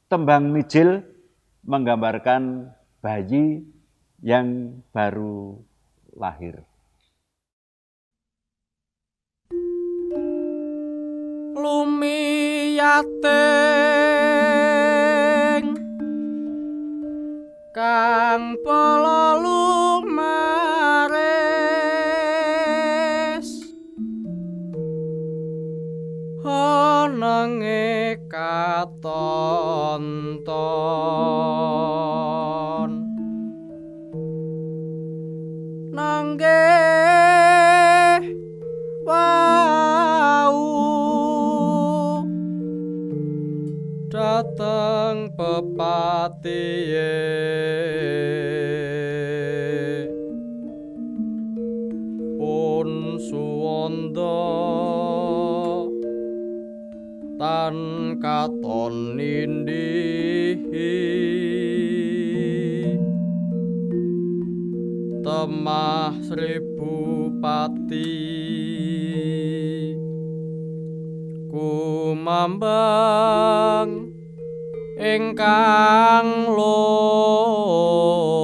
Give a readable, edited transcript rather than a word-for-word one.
tembang mijil menggambarkan bayi yang baru lahir. Lumiyating kang pelolu mares honenge katonton nanggih wau dateng pepatiye pun suwanda tan katon nindihi temah seribu pati kumambang ingkang loro